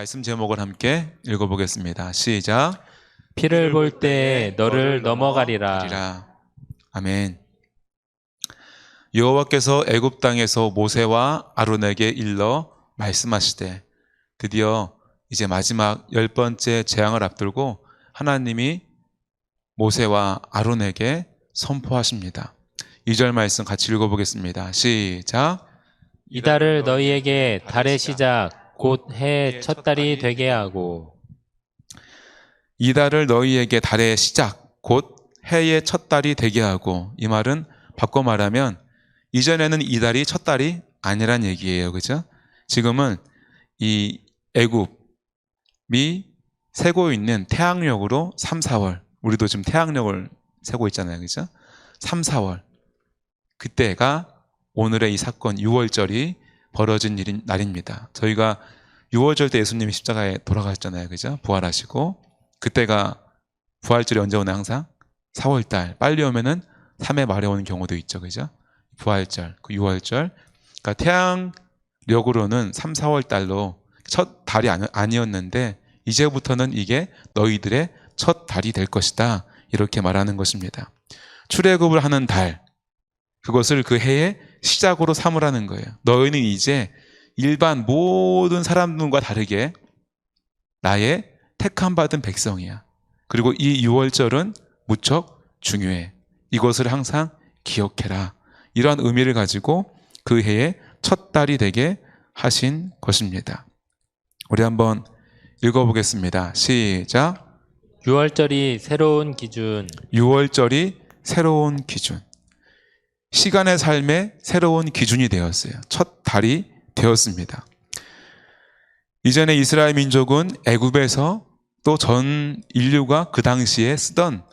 말씀 제목을 함께 읽어보겠습니다. 시작. 피를 볼 때에 너를 넘어가리라. 가리라. 아멘. 여호와께서 애굽 땅에서 모세와 아론에게 일러 말씀하시되, 드디어 이제 마지막 10번째 재앙을 앞두고 하나님이 모세와 아론에게 선포하십니다. 2절 말씀 같이 읽어보겠습니다. 시작. 이달을 너희에게 달의 시작 곧 해의 첫 달이 되게 하고. 이달을 너희에게 달의 시작 곧 해의 첫 달이 되게 하고. 이 말은 바꿔 말하면 이전에는 이달이 첫 달이 아니란 얘기예요. 그죠? 지금은 이 애굽이 세고 있는 태양력으로 3, 4월, 우리도 지금 태양력을 세고 있잖아요. 그죠? 3, 4월 그때가 오늘의 이 사건 6월절이 벌어진 날입니다. 저희가 6월절 때 예수님이 십자가에 돌아가셨잖아요. 그죠? 부활하시고. 그때가 부활절이 언제 오나 항상? 4월달. 빨리 오면은 3회 말에 오는 경우도 있죠. 그죠? 부활절, 그 6월절. 그러니까 태양력으로는 3, 4월달로 첫 달이 아니었는데 이제부터는 이게 너희들의 첫 달이 될 것이다. 이렇게 말하는 것입니다. 출애굽을 하는 달, 그것을 그 해의 시작으로 삼으라는 거예요. 너희는 이제 일반 모든 사람들과 다르게 나의 택함받은 백성이야. 그리고 이 6월절은 무척 중요해. 이것을 항상 기억해라. 이러한 의미를 가지고 그 해의 첫 달이 되게 하신 것입니다. 우리 한번 읽어보겠습니다. 시작. 6월절이 새로운 기준. 6월절이 새로운 기준. 시간의 삶의 새로운 기준이 되었어요. 첫 달이 되었습니다. 이전에 이스라엘 민족은 애굽에서 또 전 인류가 그 당시에 쓰던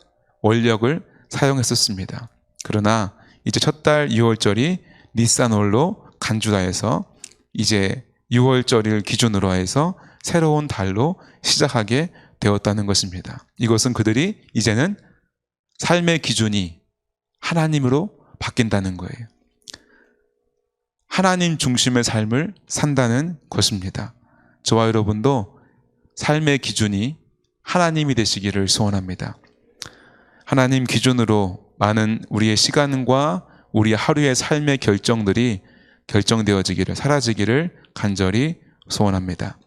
원력을 사용했었습니다. 그러나 이제 첫 달 6월절이 니산월로 간주다에서 이제 6월절을 기준으로 해서 새로운 달로 시작하게 되었다는 것입니다. 이것은 그들이 이제는 삶의 기준이 하나님으로 바뀐다는 거예요. 하나님 중심의 삶을 산다는 것입니다. 저와 여러분도 삶의 기준이 하나님이 되시기를 소원합니다. 하나님 기준으로 많은 우리의 시간과 우리의 하루의 삶의 결정들이 결정되어지기를, 사라지기를 간절히 소원합니다.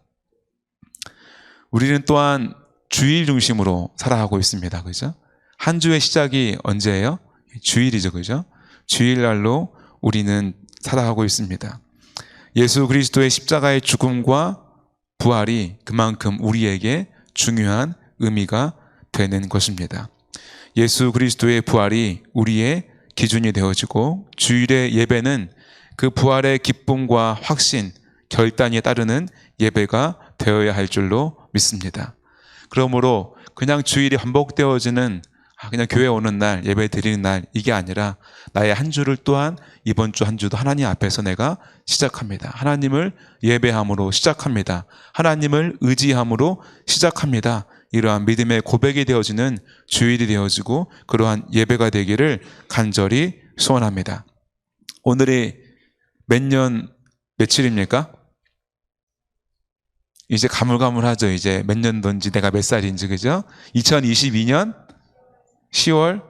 우리는 또한 주일 중심으로 살아가고 있습니다. 그죠? 한 주의 시작이 언제예요? 주일이죠. 그죠? 주일날로 우리는 살아가고 있습니다. 예수 그리스도의 십자가의 죽음과 부활이 그만큼 우리에게 중요한 의미가 되는 것입니다. 예수 그리스도의 부활이 우리의 기준이 되어지고 주일의 예배는 그 부활의 기쁨과 확신, 결단에 따르는 예배가 되어야 할 줄로 믿습니다. 그러므로 그냥 주일이 반복되어지는 그냥 교회 오는 날, 예배 드리는 날, 이게 아니라 나의 한 주를 또한 이번 주 한 주도 하나님 앞에서 내가 시작합니다. 하나님을 예배함으로 시작합니다. 하나님을 의지함으로 시작합니다. 이러한 믿음의 고백이 되어지는 주일이 되어지고 그러한 예배가 되기를 간절히 소원합니다. 오늘이 몇 년 며칠입니까? 이제 가물가물하죠. 이제 몇 년도인지 내가 몇 살인지. 그죠? 2022년 10월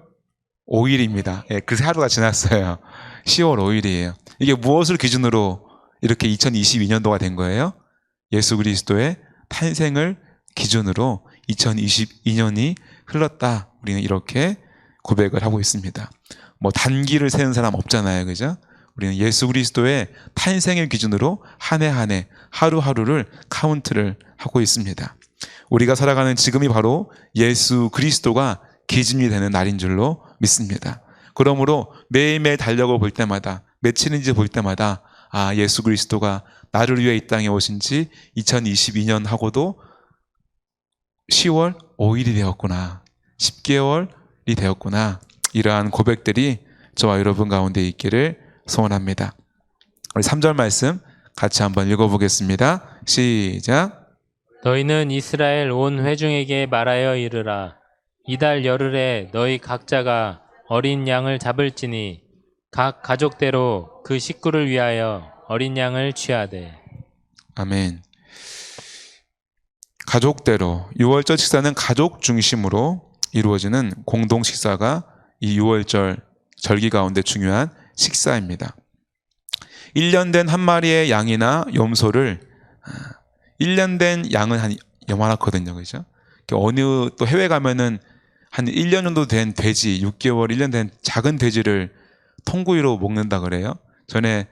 5일입니다. 예, 그 하루가 지났어요. 10월 5일이에요. 이게 무엇을 기준으로 이렇게 2022년도가 된 거예요? 예수 그리스도의 탄생을 기준으로 2022년이 흘렀다. 우리는 이렇게 고백을 하고 있습니다. 뭐 단기를 세는 사람 없잖아요. 그죠? 우리는 예수 그리스도의 탄생을 기준으로 한 해 한 해 하루하루를 카운트를 하고 있습니다. 우리가 살아가는 지금이 바로 예수 그리스도가 기준이 되는 날인 줄로 믿습니다. 그러므로 매일매일 달력을 볼 때마다 며칠인지 볼 때마다 예수 그리스도가 나를 위해 이 땅에 오신 지 2022년 하고도 10월 5일이 되었구나. 10개월이 되었구나. 이러한 고백들이 저와 여러분 가운데 있기를 소원합니다. 우리 3절 말씀 같이 한번 읽어보겠습니다. 시작. 너희는 이스라엘 온 회중에게 말하여 이르라. 이달 열흘에 너희 각자가 어린 양을 잡을지니 각 가족대로 그 식구를 위하여 어린 양을 취하되. 아멘. 가족대로 6월절 식사는 가족 중심으로 이루어지는 공동 식사가 이 6월절 절기 가운데 중요한 식사입니다. 1년 된 한 마리의 양이나 염소를 1년 된 양은 한 요만하거든요. 그죠? 어느 또 해외 가면은 한 1년 정도 된 돼지, 6개월, 1년 된 작은 돼지를 통구이로 먹는다 그래요. 전에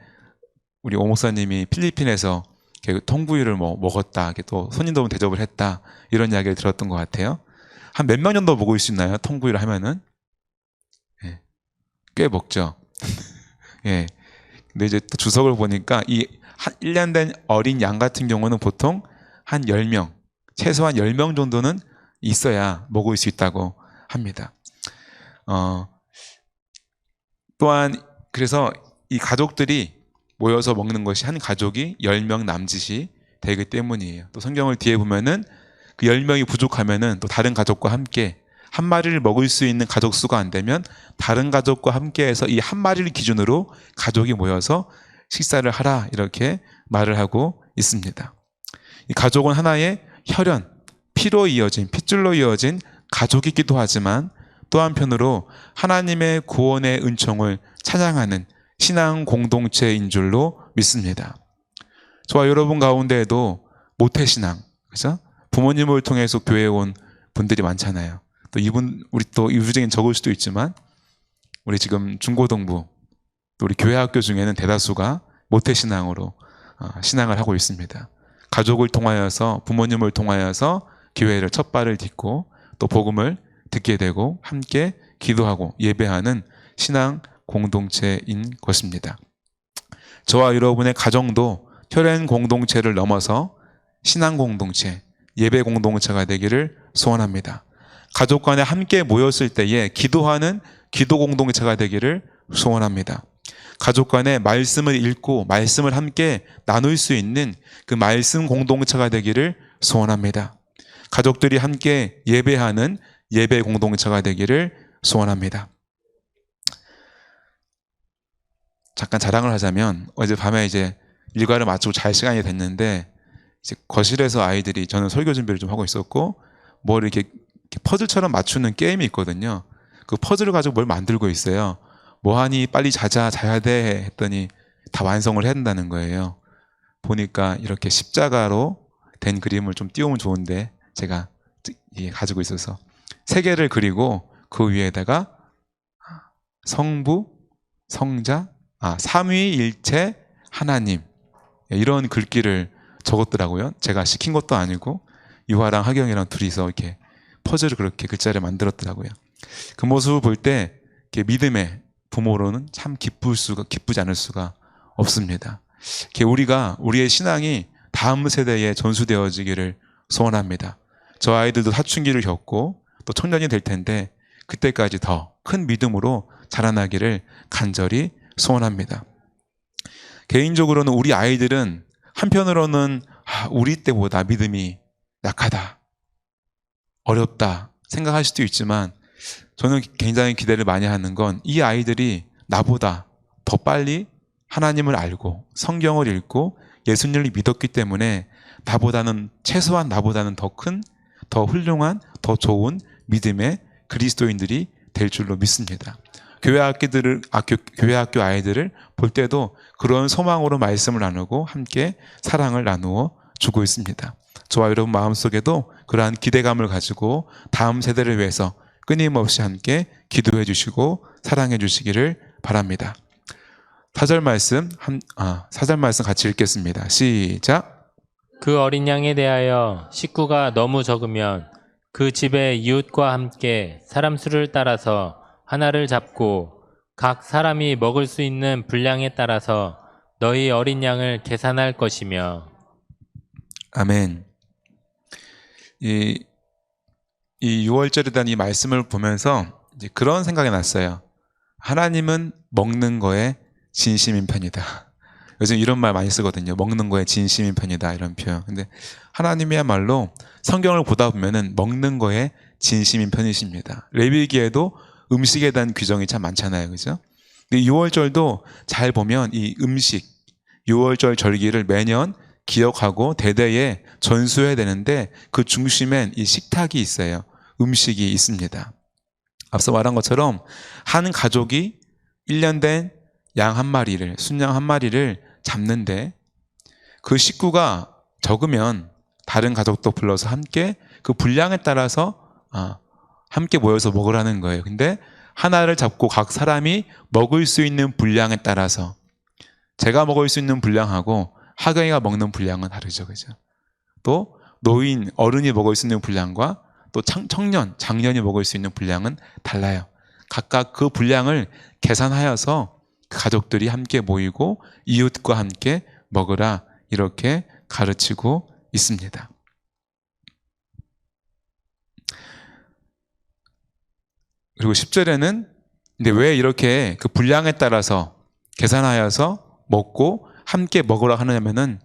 우리 오 목사님이 필리핀에서 통구이를 먹었다, 이렇게 또 손님도 대접을 했다, 이런 이야기를 들었던 것 같아요. 한 몇 명 정도 먹을 수 있나요? 통구이를 하면은? 예, 꽤 먹죠. 예. 근데 이제 또 주석을 보니까 이 1년 된 어린 양 같은 경우는 보통 한 10명, 최소한 10명 정도는 있어야 먹을 수 있다고 합니다. 또한 그래서 이 가족들이 모여서 먹는 것이 한 가족이 10명 남짓이 되기 때문이에요. 또 성경을 뒤에 보면은 그 10명이 부족하면은 또 다른 가족과 함께 한 마리를 먹을 수 있는 가족 수가 안 되면 다른 가족과 함께해서 이 한 마리를 기준으로 가족이 모여서 식사를 하라, 이렇게 말을 하고 있습니다. 이 가족은 하나의 혈연, 피로 이어진, 핏줄로 이어진 가족이기도 하지만 또 한편으로 하나님의 구원의 은총을 찬양하는 신앙 공동체인 줄로 믿습니다. 저와 여러분 가운데에도 모태신앙, 그죠? 부모님을 통해서 교회에 온 분들이 많잖아요. 또 우리 또 이분 중엔 적을 수도 있지만, 우리 지금 중고등부, 또 우리 교회 학교 중에는 대다수가 모태신앙으로 신앙을 하고 있습니다. 가족을 통하여서, 부모님을 통하여서 교회를 첫 발을 딛고 또 복음을 듣게 되고 함께 기도하고 예배하는 신앙 공동체인 것입니다. 저와 여러분의 가정도 혈연 공동체를 넘어서 신앙 공동체, 예배 공동체가 되기를 소원합니다. 가족 간에 함께 모였을 때에 기도하는 기도 공동체가 되기를 소원합니다. 가족 간에 말씀을 읽고 말씀을 함께 나눌 수 있는 그 말씀 공동체가 되기를 소원합니다. 가족들이 함께 예배하는 예배 공동체가 되기를 소원합니다. 잠깐 자랑을 하자면, 어젯밤에 이제 일과를 마치고 잘 시간이 됐는데, 이제 거실에서 아이들이, 저는 설교 준비를 좀 하고 있었고, 뭘 이렇게 퍼즐처럼 맞추는 게임이 있거든요. 그 퍼즐을 가지고 뭘 만들고 있어요. 뭐하니, 빨리 자자, 자야 돼 했더니 다 완성을 해야 된다는 거예요. 보니까 이렇게 십자가로 된 그림을 좀 띄우면 좋은데, 제가 가지고 있어서 3개를 그리고 그 위에다가 성부, 성자, 삼위일체 하나님, 이런 글귀를 적었더라고요. 제가 시킨 것도 아니고 유아랑 하경이랑 둘이서 이렇게 퍼즐을 그렇게 글자를 만들었더라고요. 그 모습을 볼 때 믿음의 부모로는 참 기쁘지 않을 수가 없습니다. 우리의 신앙이 다음 세대에 전수되어지기를 소원합니다. 저 아이들도 사춘기를 겪고 또 청년이 될 텐데, 그때까지 더 큰 믿음으로 자라나기를 간절히 소원합니다. 개인적으로는 우리 아이들은 한편으로는 우리 때보다 믿음이 약하다, 어렵다 생각할 수도 있지만, 저는 굉장히 기대를 많이 하는 건 이 아이들이 나보다 더 빨리 하나님을 알고 성경을 읽고 예수님을 믿었기 때문에 최소한 나보다는 더 큰, 더 훌륭한, 더 좋은 믿음의 그리스도인들이 될 줄로 믿습니다. 교회 학교 아이들을 볼 때도 그런 소망으로 말씀을 나누고 함께 사랑을 나누어 주고 있습니다. 저와 여러분 마음속에도 그러한 기대감을 가지고 다음 세대를 위해서 끊임없이 함께 기도해 주시고 사랑해 주시기를 바랍니다. 4절 말씀 같이 읽겠습니다. 시작. 그 어린 양에 대하여 식구가 너무 적으면 그 집의 이웃과 함께 사람 수를 따라서 하나를 잡고 각 사람이 먹을 수 있는 분량에 따라서 너희 어린 양을 계산할 것이며. 아멘. 이 6월절에 대한 이 말씀을 보면서 이제 그런 생각이 났어요. 하나님은 먹는 거에 진심인 편이다. 요즘 이런 말 많이 쓰거든요. 먹는 거에 진심인 편이다, 이런 표현. 근데 하나님이야말로 성경을 보다 보면은 먹는 거에 진심인 편이십니다. 레위기에도 음식에 대한 규정이 참 많잖아요, 그죠? 근데 6월절도 잘 보면 이 음식, 6월절 절기를 매년 기억하고 대대에 전수해야 되는데 그 중심엔 이 식탁이 있어요. 음식이 있습니다. 앞서 말한 것처럼 한 가족이 1년 된 양 한 마리를, 순양 한 마리를 잡는데 그 식구가 적으면 다른 가족도 불러서 함께 그 분량에 따라서 함께 모여서 먹으라는 거예요. 근데 하나를 잡고 각 사람이 먹을 수 있는 분량에 따라서 제가 먹을 수 있는 분량하고 하경이가 먹는 분량은 다르죠. 그죠? 또 노인, 어른이 먹을 수 있는 분량과 또 청년, 장년이 먹을 수 있는 분량은 달라요. 각각 그 분량을 계산하여서 가족들이 함께 모이고 이웃과 함께 먹으라 이렇게 가르치고 있습니다. 그리고 10절에는 근데 왜 이렇게 그 분량에 따라서 계산하여서 먹고 함께 먹으라 하느냐면은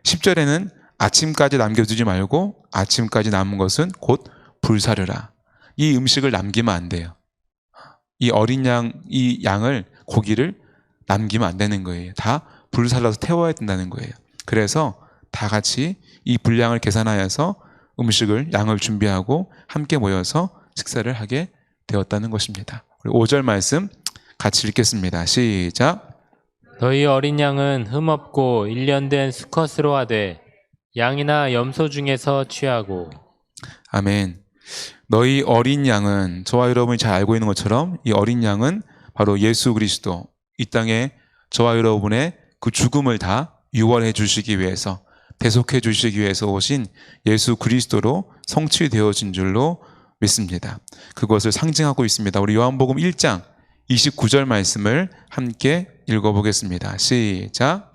10절에는 아침까지 남겨두지 말고 아침까지 남은 것은 곧 불사르라. 이 음식을 남기면 안 돼요. 이 어린 양, 이 양을 고기를 남기면 안 되는 거예요. 다 불살라서 태워야 된다는 거예요. 그래서 다 같이 이 분량을 계산하여서 음식을 양을 준비하고 함께 모여서 식사를 하게 되었다는 것입니다. 그리고 5절 말씀 같이 읽겠습니다. 시작. 너희 어린 양은 흠없고 1년 된 수컷으로 하되 양이나 염소 중에서 취하고. 아멘. 너희 어린 양은 저와 여러분이 잘 알고 있는 것처럼 이 어린 양은 바로 예수 그리스도, 이 땅에 저와 여러분의 그 죽음을 다 유월해 주시기 위해서, 대속해 주시기 위해서 오신 예수 그리스도로 성취되어진 줄로 믿습니다. 그것을 상징하고 있습니다. 우리 요한복음 1장 29절 말씀을 함께 읽어보겠습니다. 시작.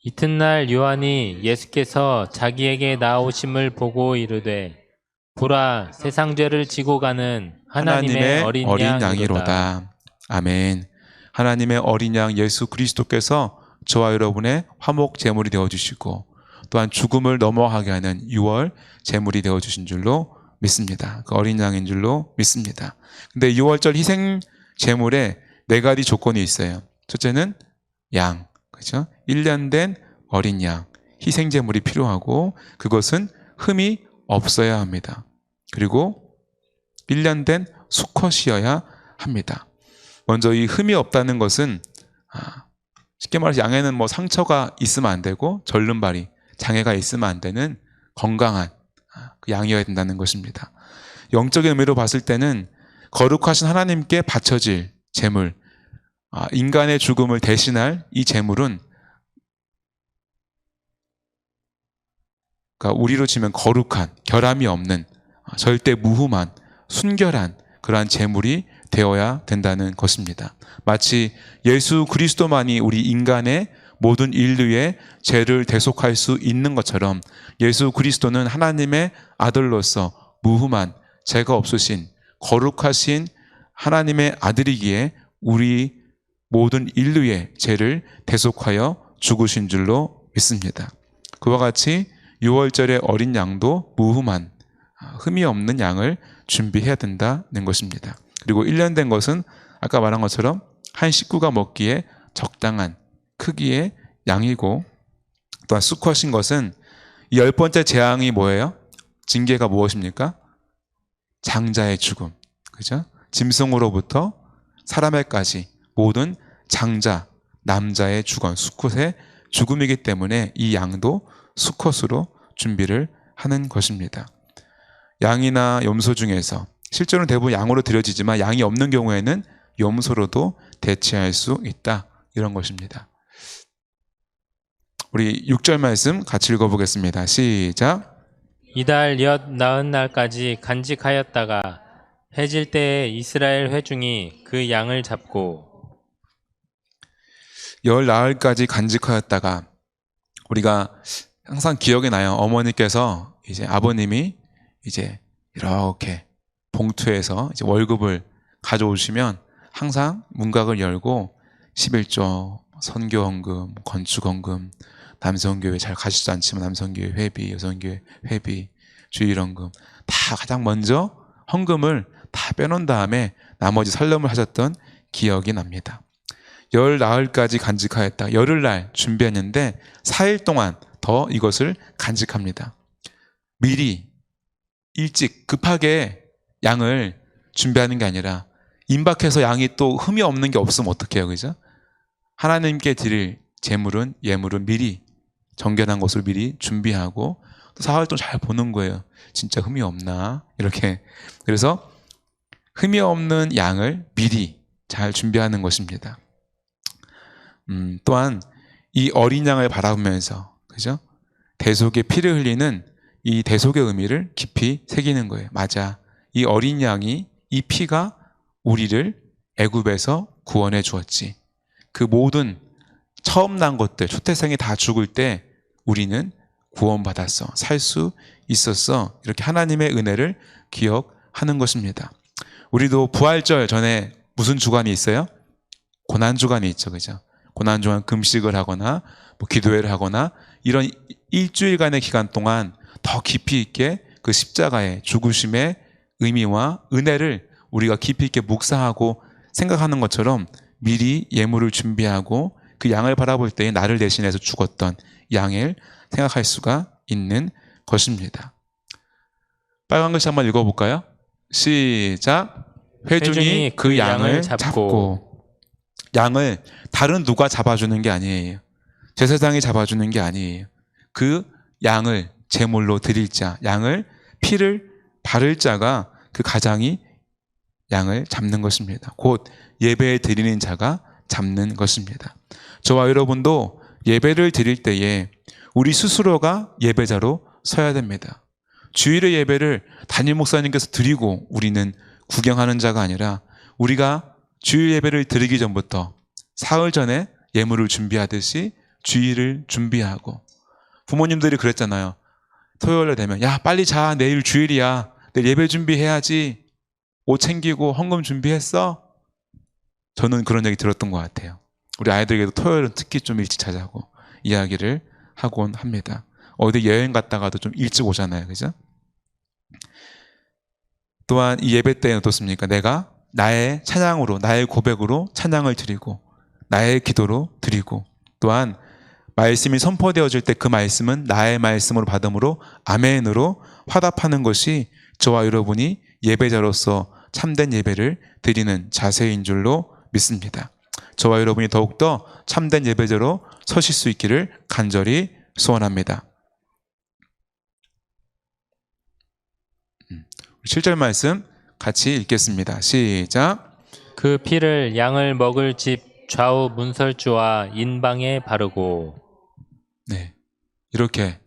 이튿날 요한이 예수께서 자기에게 나오심을 보고 이르되 보라, 세상 죄를 지고 가는 하나님의 어린 양이로다. 아멘. 하나님의 어린 양 예수 그리스도께서 저와 여러분의 화목 제물이 되어주시고 또한 죽음을 넘어가게 하는 유월 제물이 되어주신 줄로 믿습니다. 그 어린 양인 줄로 믿습니다. 근데 유월절 희생 제물에 4가지 조건이 있어요. 첫째는 양, 그렇죠? 1년 된 어린 양, 희생 제물이 필요하고 그것은 흠이 없어야 합니다. 그리고 1년 된 수컷이어야 합니다. 먼저 이 흠이 없다는 것은 쉽게 말해서 양에는 뭐 상처가 있으면 안 되고 절름발이, 장애가 있으면 안 되는 건강한 그 양이어야 된다는 것입니다. 영적인 의미로 봤을 때는 거룩하신 하나님께 바쳐질 제물, 인간의 죽음을 대신할 이 제물은 그러니까 우리로 치면 거룩한, 결함이 없는, 절대 무흠한, 순결한 그러한 제물이 되어야 된다는 것입니다. 마치 예수 그리스도만이 우리 인간의 모든 인류의 죄를 대속할 수 있는 것처럼 예수 그리스도는 하나님의 아들로서 무흠한, 죄가 없으신, 거룩하신 하나님의 아들이기에 우리 모든 인류의 죄를 대속하여 죽으신 줄로 믿습니다. 그와 같이 6월절의 어린 양도 무흠한, 흠이 없는 양을 준비해야 된다는 것입니다. 그리고 1년 된 것은 아까 말한 것처럼 한 식구가 먹기에 적당한 크기의 양이고, 또한 수컷인 것은 이 10번째 재앙이 뭐예요? 징계가 무엇입니까? 장자의 죽음, 그죠? 짐승으로부터 사람에까지 모든 장자, 남자의 죽음, 수컷의 죽음이기 때문에 이 양도 수컷으로 준비를 하는 것입니다. 양이나 염소 중에서 실제로는 대부분 양으로 드려지지만 양이 없는 경우에는 염소로도 대체할 수 있다, 이런 것입니다. 우리 6절 말씀 같이 읽어보겠습니다. 시작. 이달 엿 나은 날까지 간직하였다가 해질 때에 이스라엘 회중이 그 양을 잡고. 열 나흘까지 간직하였다가, 우리가 항상 기억이 나요. 어머니께서 이제 아버님이 이제 이렇게 봉투에서 이제 월급을 가져오시면 항상 문각을 열고 11조, 선교헌금, 건축헌금, 남성교회 잘 가시지 않지만 남성교회 회비, 여성교회 회비, 주일헌금 다 가장 먼저 헌금을 다 빼놓은 다음에 나머지 살림을 하셨던 기억이 납니다. 열 나흘까지 간직하였다. 열흘날 준비했는데 4일 동안 더 이것을 간직합니다. 미리 일찍 급하게 양을 준비하는 게 아니라 임박해서 양이 또 흠이 없는 게 없으면 어떡해요, 그죠? 하나님께 드릴 제물은 예물은 미리 정결한 것을 미리 준비하고 또 사흘 동안 잘 보는 거예요. 진짜 흠이 없나? 이렇게. 그래서 흠이 없는 양을 미리 잘 준비하는 것입니다. 또한 이 어린 양을 바라보면서, 그죠? 대속의 피를 흘리는 이 대속의 의미를 깊이 새기는 거예요. 맞아. 이 어린 양이, 이 피가 우리를 애굽에서 구원해 주었지. 그 모든 처음 난 것들, 초태생이 다 죽을 때 우리는 구원받았어. 살 수 있었어. 이렇게 하나님의 은혜를 기억하는 것입니다. 우리도 부활절 전에 무슨 주간이 있어요? 고난주간이 있죠. 그죠? 고난주간 금식을 하거나 뭐 기도회를 하거나 이런 일주일간의 기간 동안 더 깊이 있게 그 십자가의 죽으심의 의미와 은혜를 우리가 깊이 있게 묵상하고 생각하는 것처럼 미리 예물을 준비하고 그 양을 바라볼 때 나를 대신해서 죽었던 양을 생각할 수가 있는 것입니다. 빨간 글씨 한번 읽어볼까요? 시작. 회중이 그 양을 잡고. 양을 다른 누가 잡아주는 게 아니에요. 제사장이 잡아주는 게 아니에요. 그 양을 제물로 드릴 자, 양을 피를 바를 자가 그 가장이 양을 잡는 것입니다. 곧 예배 드리는 자가 잡는 것입니다. 저와 여러분도 예배를 드릴 때에 우리 스스로가 예배자로 서야 됩니다. 주일의 예배를 담임 목사님께서 드리고 우리는 구경하는 자가 아니라 우리가 주일 예배를 드리기 전부터 사흘 전에 예물을 준비하듯이 주일을 준비하고, 부모님들이 그랬잖아요. 토요일에 되면 야 빨리 자, 내일 주일이야, 내일 예배 준비해야지, 옷 챙기고 헌금 준비했어? 저는 그런 얘기 들었던 것 같아요. 우리 아이들에게도 토요일은 특히 좀 일찍 자자고 이야기를 하곤 합니다. 어디 여행 갔다가도 좀 일찍 오잖아요. 그죠? 또한 이 예배 때는 어떻습니까? 내가 나의 찬양으로, 나의 고백으로 찬양을 드리고 나의 기도로 드리고, 또한 말씀이 선포되어질 때 그 말씀은 나의 말씀으로 받음으로 아멘으로 화답하는 것이 저와 여러분이 예배자로서 참된 예배를 드리는 자세인 줄로 믿습니다. 저와 여러분이 더욱더 참된 예배자로 서실 수 있기를 간절히 소원합니다. 7절 말씀 같이 읽겠습니다. 시작. 그 피를 양을 먹을 집 좌우 문설주와 인방에 바르고. 네, 이렇게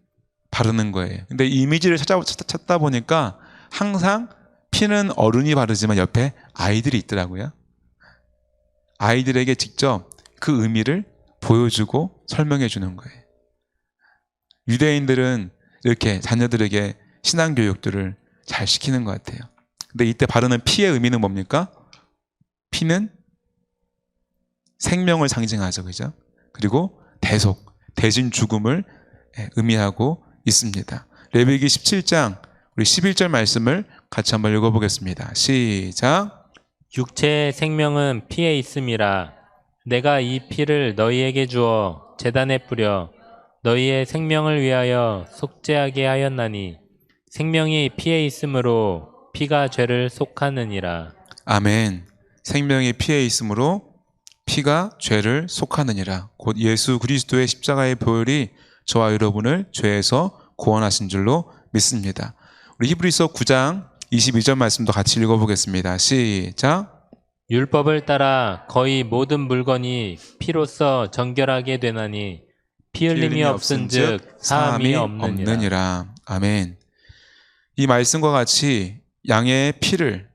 바르는 거예요. 근데 이 이미지를 찾다 보니까 항상 피는 어른이 바르지만 옆에 아이들이 있더라고요. 아이들에게 직접 그 의미를 보여주고 설명해 주는 거예요. 유대인들은 이렇게 자녀들에게 신앙교육들을 잘 시키는 것 같아요. 근데 이때 바르는 피의 의미는 뭡니까? 피는 생명을 상징하죠. 그죠? 그리고 대속, 대신 죽음을 의미하고 있습니다. 레위기 17장 우리 11절 말씀을 같이 한번 읽어보겠습니다. 시작. 육체의 생명은 피에 있음이라. 내가 이 피를 너희에게 주어 제단에 뿌려 너희의 생명을 위하여 속죄하게 하였나니 생명이 피에 있으므로 피가 죄를 속하느니라. 아멘. 생명이 피에 있으므로 피가 죄를 속하느니라. 곧 예수 그리스도의 십자가의 보혈이 저와 여러분을 죄에서 구원하신 줄로 믿습니다. 우리 히브리서 9장 22절 말씀도 같이 읽어보겠습니다. 시작. 율법을 따라 거의 모든 물건이 피로써 정결하게 되나니 피 흘림이 없은즉 사함이 없느니라. 아멘. 이 말씀과 같이 양의 피를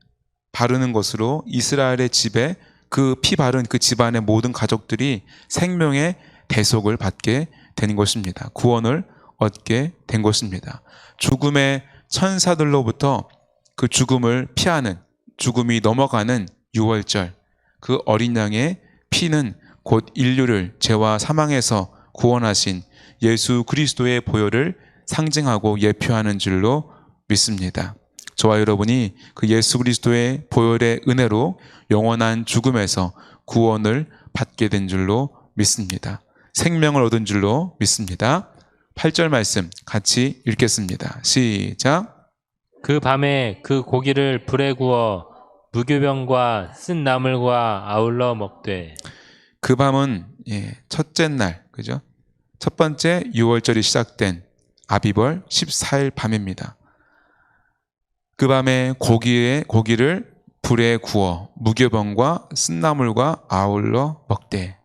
바르는 것으로 이스라엘의 집에 그 피 바른 그 집안의 모든 가족들이 생명의 대속을 받게 된 것입니다. 구원을 얻게 된 것입니다. 죽음의 천사들로부터 그 죽음을 피하는, 죽음이 넘어가는 유월절, 그 어린 양의 피는 곧 인류를 죄와 사망에서 구원하신 예수 그리스도의 보혈을 상징하고 예표하는 줄로 믿습니다. 저와 여러분이 그 예수 그리스도의 보혈의 은혜로 영원한 죽음에서 구원을 받게 된 줄로 믿습니다. 생명을 얻은 줄로 믿습니다. 8절 말씀 같이 읽겠습니다. 시작. 그 밤에 그 고기를 불에 구워 무교병과 쓴 나물과 아울러 먹되. 그 밤은 첫째 날, 그죠? 첫 번째 6월절이 시작된 아비벌 14일 밤입니다. 그 밤에 고기를 불에 구워 무교병과 쓴나물과 아울러 먹되.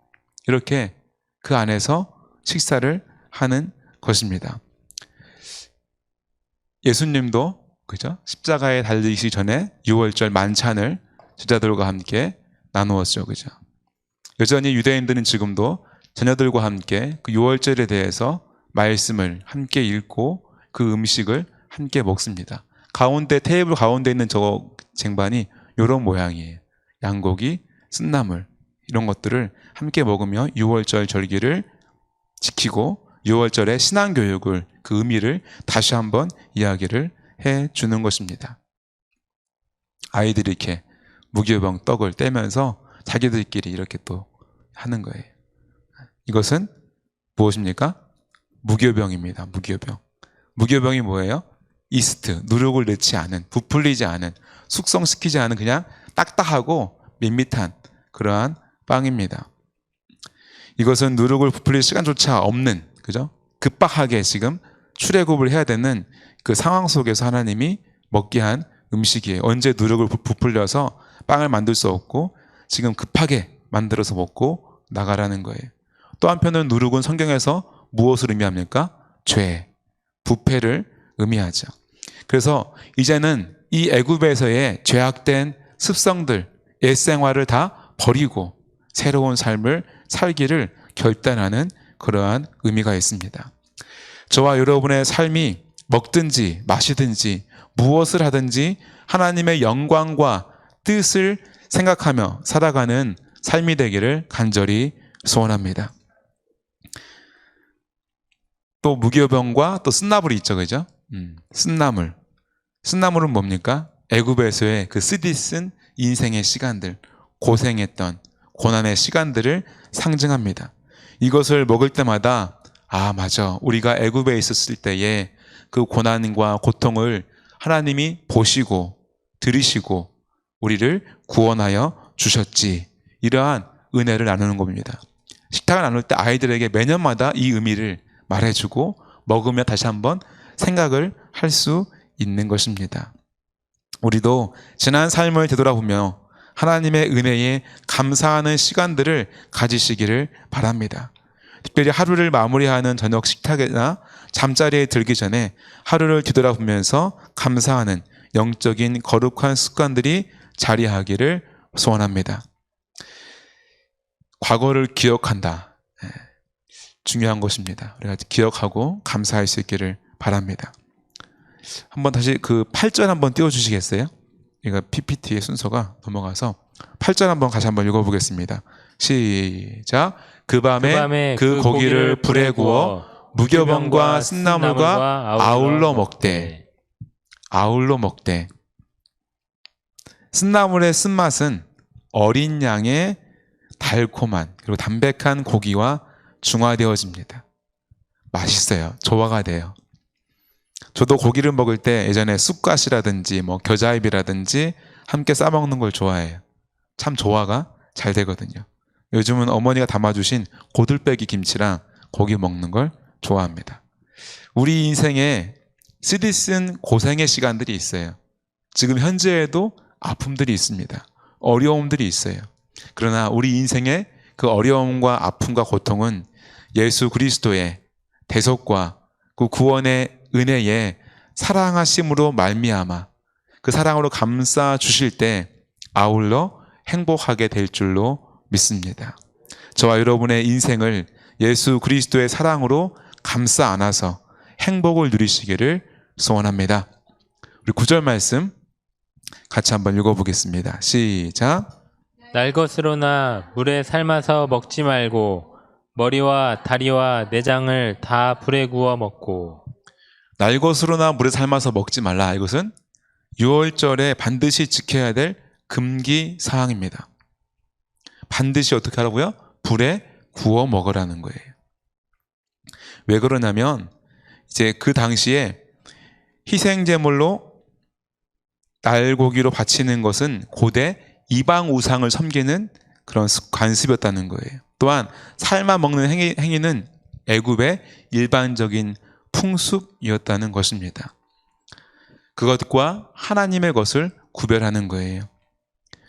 이렇게 그 안에서 식사를 하는 것입니다. 예수님도 그죠? 십자가에 달리시기 전에 6월절 만찬을 제자들과 함께 나누었죠. 그죠? 여전히 유대인들은 지금도 자녀들과 함께 그 6월절에 대해서 말씀을 함께 읽고 그 음식을 함께 먹습니다. 테이블 가운데 있는 저 쟁반이 이런 모양이에요. 양고기, 쓴나물 이런 것들을 함께 먹으며 6월절 절기를 지키고 6월절의 신앙교육을 그 의미를 다시 한번 이야기를 해주는 것입니다. 아이들이 이렇게 무교병 떡을 떼면서 자기들끼리 이렇게 또 하는 거예요. 이것은 무엇입니까? 무교병입니다. 무교병. 무교병이 뭐예요? 이스트, 누룩을 넣지 않은, 부풀리지 않은, 숙성시키지 않은 그냥 딱딱하고 밋밋한 그러한 빵입니다. 이것은 누룩을 부풀릴 시간조차 없는, 그죠? 급박하게 지금 출애굽을 해야 되는 그 상황 속에서 하나님이 먹게 한 음식이에요. 언제 누룩을 부풀려서 빵을 만들 수 없고 지금 급하게 만들어서 먹고 나가라는 거예요. 또 한편은 누룩은 성경에서 무엇을 의미합니까? 죄, 부패를 의미하죠. 그래서 이제는 이 애굽에서의 죄악된 습성들, 옛 생활을 다 버리고 새로운 삶을 살기를 결단하는 그러한 의미가 있습니다. 저와 여러분의 삶이 먹든지 마시든지 무엇을 하든지 하나님의 영광과 뜻을 생각하며 살아가는 삶이 되기를 간절히 소원합니다. 또 무교병과 또 쓴나물이 있죠, 그죠? 쓴나물. 쓴나물은 뭡니까? 애굽에서의 그 쓰디쓴 인생의 시간들, 고생했던 고난의 시간들을 상징합니다. 이것을 먹을 때마다 맞아. 우리가 애굽에 있었을 때에 그 고난과 고통을 하나님이 보시고 들으시고 우리를 구원하여 주셨지. 이러한 은혜를 나누는 겁니다. 식탁을 나눌 때 아이들에게 매년마다 이 의미를 말해주고 먹으며 다시 한번 생각을 할 수 있는 것입니다. 우리도 지난 삶을 되돌아보며 하나님의 은혜에 감사하는 시간들을 가지시기를 바랍니다. 특별히 하루를 마무리하는 저녁 식탁이나 잠자리에 들기 전에 하루를 뒤돌아보면서 감사하는 영적인 거룩한 습관들이 자리하기를 소원합니다. 과거를 기억한다. 중요한 것입니다. 우리가 기억하고 감사할 수 있기를 바랍니다. 한번 다시 그 8절 한번 띄워주시겠어요? 이거 PPT의 순서가 넘어가서 8절 한번 다시 한번 읽어보겠습니다. 시작. 그 밤에 그 고기를 불에 구워 무교병과 쓴나물과 아울러 먹되. 아울러 먹되. 쓴나물의 쓴맛은 어린 양의 달콤한 그리고 담백한 고기와 중화되어집니다. 맛있어요. 조화가 돼요. 저도 고기를 먹을 때 예전에 쑥갓이라든지 겨자잎이라든지 함께 싸먹는 걸 좋아해요. 참 조화가 잘 되거든요. 요즘은 어머니가 담아주신 고들빼기 김치랑 고기 먹는 걸 좋아합니다. 우리 인생에 쓰디쓴 고생의 시간들이 있어요. 지금 현재에도 아픔들이 있습니다. 어려움들이 있어요. 그러나 우리 인생의 그 어려움과 아픔과 고통은 예수 그리스도의 대속과 그 구원의 은혜에 사랑하심으로 말미암아 그 사랑으로 감싸 주실 때 아울러 행복하게 될 줄로 믿습니다. 저와 여러분의 인생을 예수 그리스도의 사랑으로 감싸 안아서 행복을 누리시기를 소원합니다. 우리 9절 말씀 같이 한번 읽어보겠습니다. 시작. 날 것으로나 물에 삶아서 먹지 말고 머리와 다리와 내장을 다 불에 구워 먹고. 날 것으로나 물에 삶아서 먹지 말라. 이것은 6월절에 반드시 지켜야 될 금기 사항입니다. 반드시 어떻게 하라고요? 불에 구워 먹으라는 거예요. 왜 그러냐면 이제 그 당시에 희생 제물로 날고기로 바치는 것은 고대 이방 우상을 섬기는 그런 관습이었다는 거예요. 또한 삶아 먹는 행위는 애굽의 일반적인 풍습이었다는 것입니다. 그것과 하나님의 것을 구별하는 거예요.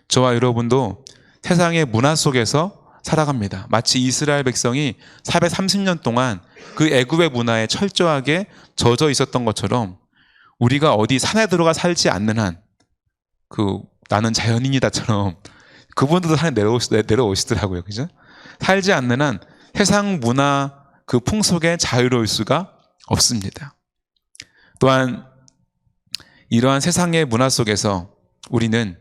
저와 여러분도 세상의 문화 속에서 살아갑니다. 마치 이스라엘 백성이 430년 동안 그 애굽의 문화에 철저하게 젖어 있었던 것처럼 우리가 어디 산에 들어가 살지 않는 한 나는 자연인이다처럼 그분들도 산에 내려오시더라고요. 그죠? 살지 않는 한 세상 문화 그 풍속에 자유로울 수가 없습니다. 또한 이러한 세상의 문화 속에서 우리는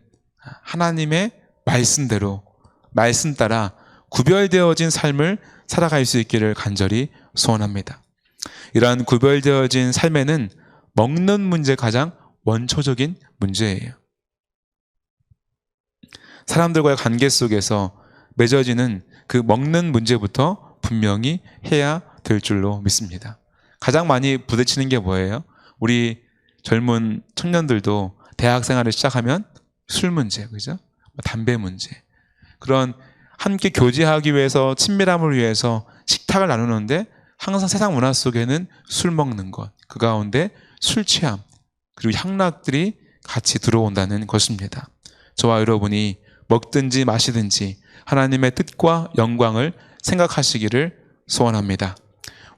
하나님의 말씀대로 말씀 따라 구별되어진 삶을 살아갈 수 있기를 간절히 소원합니다. 이러한 구별되어진 삶에는 먹는 문제 가장 원초적인 문제예요. 사람들과의 관계 속에서 맺어지는 그 먹는 문제부터 분명히 해야 될 줄로 믿습니다. 가장 많이 부딪히는 게 뭐예요? 우리 젊은 청년들도 대학 생활을 시작하면 술 문제, 그죠? 담배 문제. 그런 함께 교제하기 위해서 친밀함을 위해서 식탁을 나누는데 항상 세상 문화 속에는 술 먹는 것, 그 가운데 술 취함, 그리고 향락들이 같이 들어온다는 것입니다. 저와 여러분이 먹든지 마시든지 하나님의 뜻과 영광을 생각하시기를 소원합니다.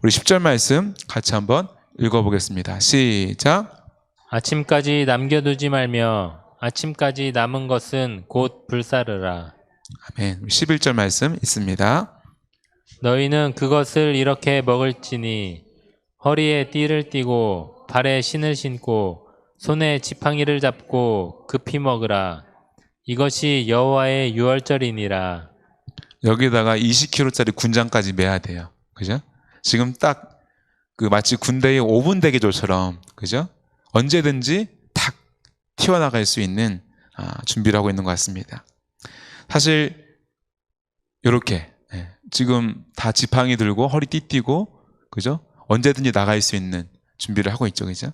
우리 10절 말씀 같이 한번 읽어보겠습니다. 시작. 아침까지 남겨두지 말며 아침까지 남은 것은 곧 불사르라. 아멘. 11절 말씀 있습니다. 너희는 그것을 이렇게 먹을지니 허리에 띠를 띠고 발에 신을 신고 손에 지팡이를 잡고 급히 먹으라. 이것이 여호와의 유월절이니라. 여기다가 20kg짜리 군장까지 매야 돼요. 그죠? 지금 딱 마치 군대의 5분 대기조처럼, 그죠? 언제든지 탁 튀어나갈 수 있는 준비를 하고 있는 것 같습니다. 사실 이렇게 지금 다 지팡이 들고 허리 띠띠고, 그죠? 언제든지 나갈 수 있는 준비를 하고 있죠, 그죠?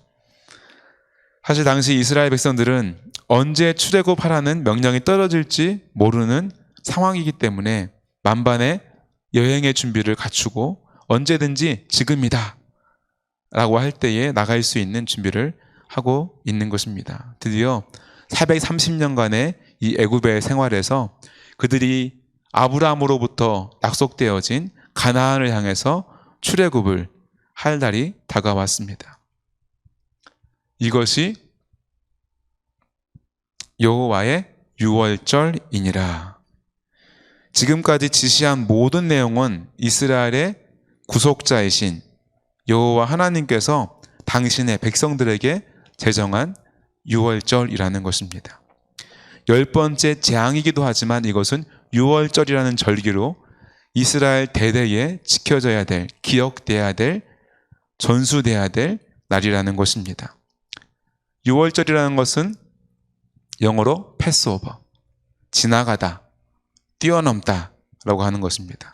사실 당시 이스라엘 백성들은 언제 출애굽하라는 명령이 떨어질지 모르는 상황이기 때문에 만반의 여행의 준비를 갖추고 언제든지 지금이다 라고 할 때에 나갈 수 있는 준비를 하고 있는 것입니다. 드디어 430년간의 이 애굽의 생활에서 그들이 아브라함으로부터 약속되어진 가나안을 향해서 출애굽을 할 날이 다가왔습니다. 이것이 여호와의 유월절이니라. 지금까지 지시한 모든 내용은 이스라엘의 구속자이신 여호와 하나님께서 당신의 백성들에게 제정한 유월절이라는 것입니다. 10번째 재앙이기도 하지만 이것은 유월절이라는 절기로 이스라엘 대대에 지켜져야 될, 기억돼야 될, 전수돼야 될 날이라는 것입니다. 유월절이라는 것은 영어로 패스오버, 지나가다, 뛰어넘다 라고 하는 것입니다.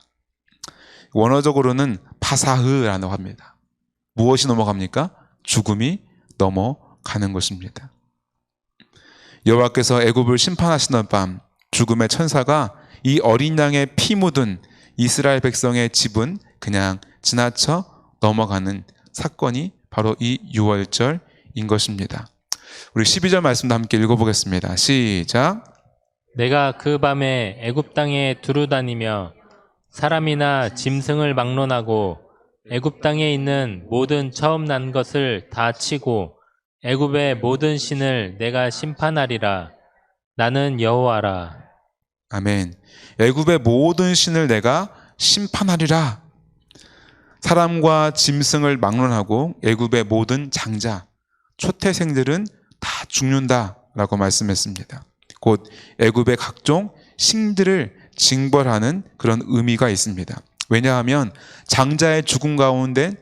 원어적으로는 파사흐라고 합니다. 무엇이 넘어갑니까? 죽음이 넘어가는 것입니다. 여호와께서 애굽을 심판하시던 밤 죽음의 천사가 이 어린 양의 피 묻은 이스라엘 백성의 집은 그냥 지나쳐 넘어가는 사건이 바로 이 유월절인 것입니다. 우리 12절 말씀도 함께 읽어보겠습니다. 시작. 내가 그 밤에 애굽 땅에 두루 다니며 사람이나 짐승을 막론하고 애굽 땅에 있는 모든 처음 난 것을 다 치고 애굽의 모든 신을 내가 심판하리라. 나는 여호와라. 아멘. 애굽의 모든 신을 내가 심판하리라. 사람과 짐승을 막론하고 애굽의 모든 장자, 초태생들은 다 죽는다라고 말씀했습니다. 곧 애굽의 각종 신들을 징벌하는 그런 의미가 있습니다. 왜냐하면 장자의 죽음 가운데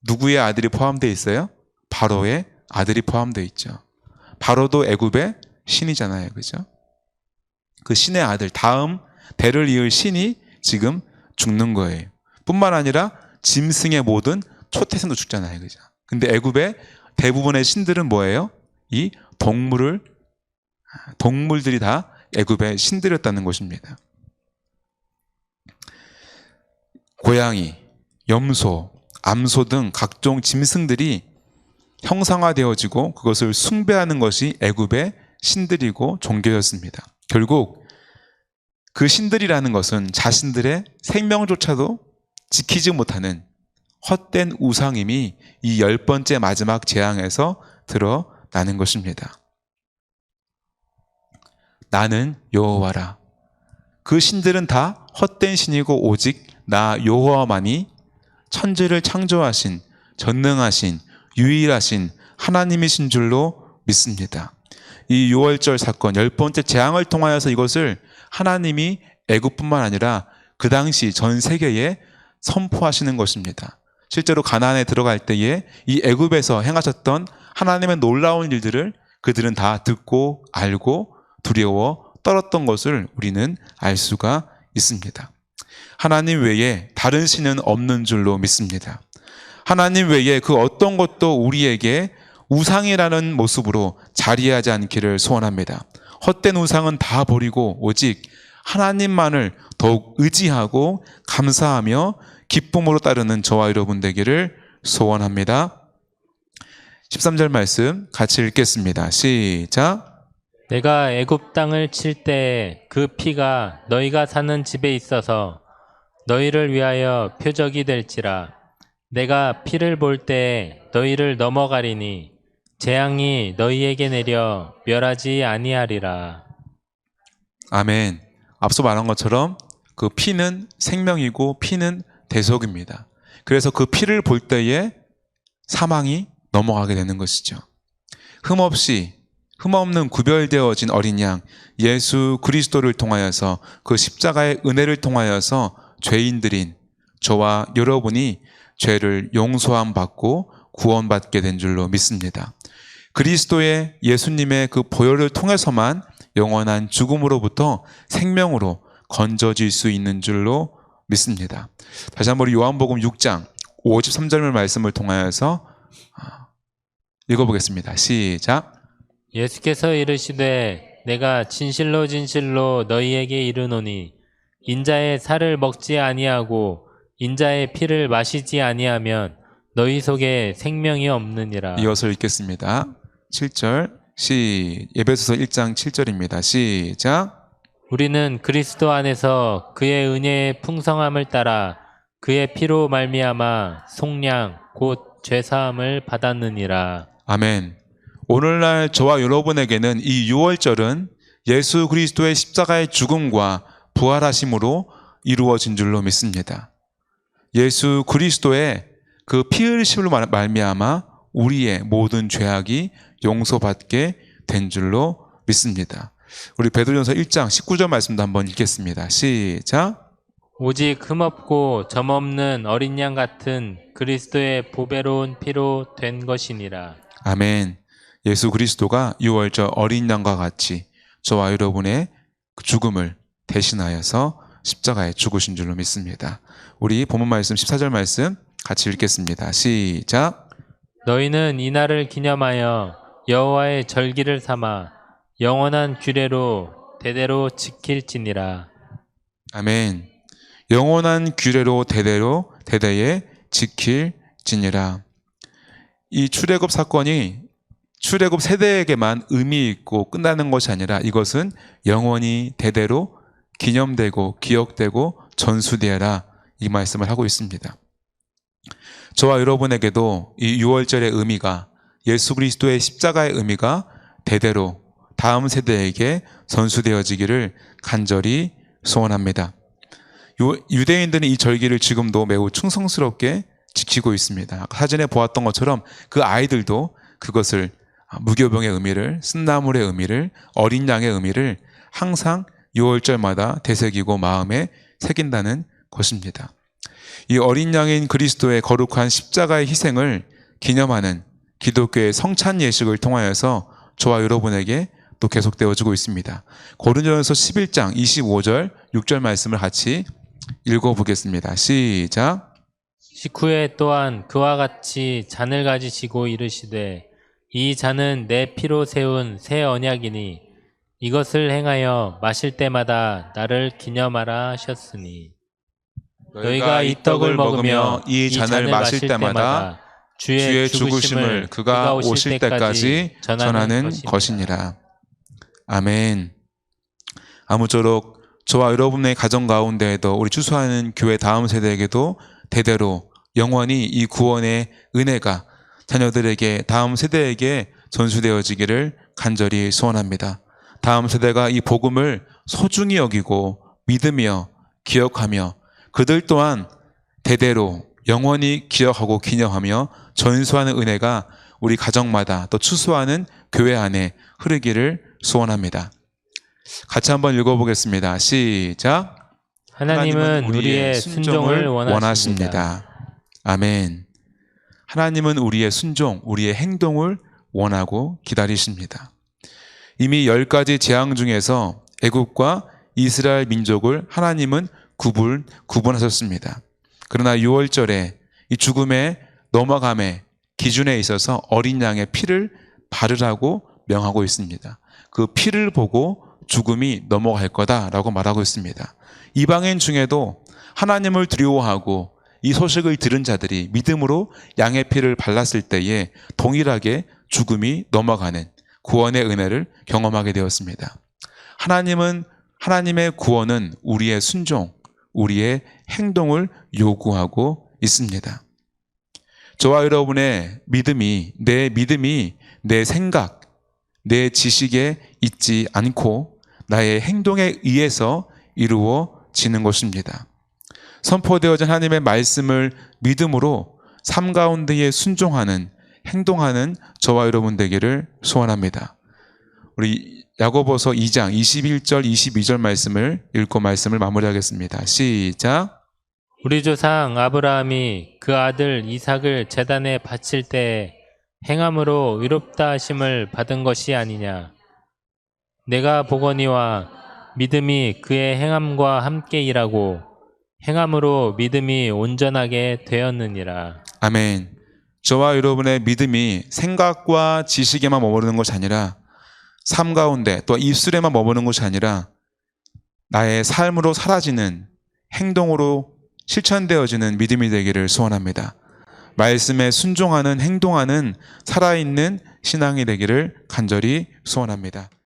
누구의 아들이 포함되어 있어요? 바로의 아들이 포함되어 있죠. 바로도 애굽의 신이잖아요. 그죠? 그 신의 아들, 다음 대를 이을 신이 지금 죽는 거예요. 뿐만 아니라 짐승의 모든 초태생도 죽잖아요. 그죠? 근데 애굽의 대부분의 신들은 뭐예요? 이 동물들이 다 애굽의 신들이었다는 것입니다. 고양이, 염소, 암소 등 각종 짐승들이 형상화되어지고 그것을 숭배하는 것이 애굽의 신들이고 종교였습니다. 결국 그 신들이라는 것은 자신들의 생명조차도 지키지 못하는 헛된 우상임이 이 10번째 마지막 재앙에서 드러나는 것입니다. 나는 여호와라. 그 신들은 다 헛된 신이고 오직 나 여호와만이 천지를 창조하신 전능하신 유일하신 하나님이신 줄로 믿습니다. 이 유월절 사건 10번째 재앙을 통하여서 이것을 하나님이 애굽뿐만 아니라 그 당시 전 세계에 선포하시는 것입니다. 실제로 가나안에 들어갈 때에 이 애굽에서 행하셨던 하나님의 놀라운 일들을 그들은 다 듣고 알고 두려워 떨었던 것을 우리는 알 수가 있습니다. 하나님 외에 다른 신은 없는 줄로 믿습니다. 하나님 외에 그 어떤 것도 우리에게 우상이라는 모습으로 자리하지 않기를 소원합니다. 헛된 우상은 다 버리고 오직 하나님만을 더욱 의지하고 감사하며 기쁨으로 따르는 저와 여러분 되기를 소원합니다. 13절 말씀 같이 읽겠습니다. 시작. 내가 애굽 땅을 칠 때 그 피가 너희가 사는 집에 있어서 너희를 위하여 표적이 될지라. 내가 피를 볼 때 너희를 넘어가리니 재앙이 너희에게 내려 멸하지 아니하리라. 아멘. 앞서 말한 것처럼 그 피는 생명이고 피는 대속입니다. 그래서 그 피를 볼 때에 사망이 넘어가게 되는 것이죠. 흠없는 구별되어진 어린 양 예수 그리스도를 통하여서 그 십자가의 은혜를 통하여서 죄인들인 저와 여러분이 죄를 용서함 받고 구원받게 된 줄로 믿습니다. 그리스도의 예수님의 그 보혈을 통해서만 영원한 죽음으로부터 생명으로 건져질 수 있는 줄로 믿습니다. 다시 한번 요한복음 6장 53절 말씀을 통하여서 읽어보겠습니다. 시작. 예수께서 이르시되 내가 진실로 진실로 너희에게 이르노니 인자의 살을 먹지 아니하고 인자의 피를 마시지 아니하면 너희 속에 생명이 없느니라. 이어서 읽겠습니다. 7절 에베소서 1장 7절입니다. 시작. 우리는 그리스도 안에서 그의 은혜의 풍성함을 따라 그의 피로 말미암아 속량 곧 죄사함을 받았느니라. 아멘. 오늘날 저와 여러분에게는 이 유월절은 예수 그리스도의 십자가의 죽음과 부활하심으로 이루어진 줄로 믿습니다. 예수 그리스도의 그 피 흘리심으로 말미암아 우리의 모든 죄악이 용서받게 된 줄로 믿습니다. 우리 베드로전서 1장 19절 말씀도 한번 읽겠습니다. 시작. 오직 흠없고 점없는 어린 양 같은 그리스도의 보배로운 피로 된 것이니라. 아멘. 예수 그리스도가 유월절 어린 양과 같이 저와 여러분의 죽음을 대신하여서 십자가에 죽으신 줄로 믿습니다. 우리 본문 말씀 14절 말씀 같이 읽겠습니다. 시작. 너희는 이날을 기념하여 여호와의 절기를 삼아 영원한 규례로 대대로 지킬지니라. 아멘. 영원한 규례로 대대에 지킬지니라. 이 출애굽 사건이 출애굽 세대에게만 의미 있고 끝나는 것이 아니라 이것은 영원히 대대로 기념되고 기억되고 전수되어라, 이 말씀을 하고 있습니다. 저와 여러분에게도 이 유월절의 의미가, 예수 그리스도의 십자가의 의미가 대대로 다음 세대에게 전수되어지기를 간절히 소원합니다. 유대인들은 이 절기를 지금도 매우 충성스럽게 지키고 있습니다. 사전에 보았던 것처럼 그 아이들도 그것을 무교병의 의미를, 쓴나물의 의미를, 어린 양의 의미를 항상 6월절마다 되새기고 마음에 새긴다는 것입니다. 이 어린 양인 그리스도의 거룩한 십자가의 희생을 기념하는 기독교의 성찬 예식을 통하여서 저와 여러분에게 또 계속되어지고 있습니다. 고린도전서 11장 25절, 6절 말씀을 같이 읽어보겠습니다. 시작. 식후에 또한 그와 같이 잔을 가지시고 이르시되 이 잔은 내 피로 세운 새 언약이니 이것을 행하여 마실 때마다 나를 기념하라 하셨으니 너희가 이 떡을 먹으며 이 잔을 마실 때마다 주의 죽으심을 그가 오실 때까지 전하는 것이니라. 아멘. 아무쪼록 저와 여러분의 가정 가운데에도 우리 추수하는 교회 다음 세대에게도 대대로 영원히 이 구원의 은혜가 자녀들에게 다음 세대에게 전수되어지기를 간절히 소원합니다. 다음 세대가 이 복음을 소중히 여기고 믿으며 기억하며 그들 또한 대대로 영원히 기억하고 기념하며 전수하는 은혜가 우리 가정마다 또 추수하는 교회 안에 흐르기를 소원합니다. 같이 한번 읽어보겠습니다. 시작. 하나님은 우리의 순종을 원하십니다. 아멘. 하나님은 우리의 순종, 우리의 행동을 원하고 기다리십니다. 이미 10가지 재앙 중에서 애굽과 이스라엘 민족을 하나님은 구분하셨습니다. 그러나 6월절에 이 죽음의 넘어감의 기준에 있어서 어린 양의 피를 바르라고 명하고 있습니다. 그 피를 보고 죽음이 넘어갈 거다라고 말하고 있습니다. 이방인 중에도 하나님을 두려워하고 이 소식을 들은 자들이 믿음으로 양의 피를 발랐을 때에 동일하게 죽음이 넘어가는 구원의 은혜를 경험하게 되었습니다. 하나님의 구원은 우리의 순종, 우리의 행동을 요구하고 있습니다. 저와 여러분의 믿음이, 내 생각, 내 지식에 있지 않고 나의 행동에 의해서 이루어지는 것입니다. 선포되어진 하나님의 말씀을 믿음으로 삶 가운데에 순종하는, 행동하는 저와 여러분 되기를 소원합니다. 우리 야고보서 2장 21절 22절 말씀을 읽고 말씀을 마무리하겠습니다. 시작. 우리 조상 아브라함이 그 아들 이삭을 제단에 바칠 때 행함으로 의롭다 하심을 받은 것이 아니냐. 내가 보거니와 믿음이 그의 행함과 함께 일하고 행함으로 믿음이 온전하게 되었느니라. 아멘. 저와 여러분의 믿음이 생각과 지식에만 머무르는 것이 아니라 삶 가운데 또 입술에만 머무르는 것이 아니라 나의 삶으로 사라지는 행동으로 실천되어지는 믿음이 되기를 소원합니다. 말씀에 순종하는 행동하는 살아있는 신앙이 되기를 간절히 소원합니다.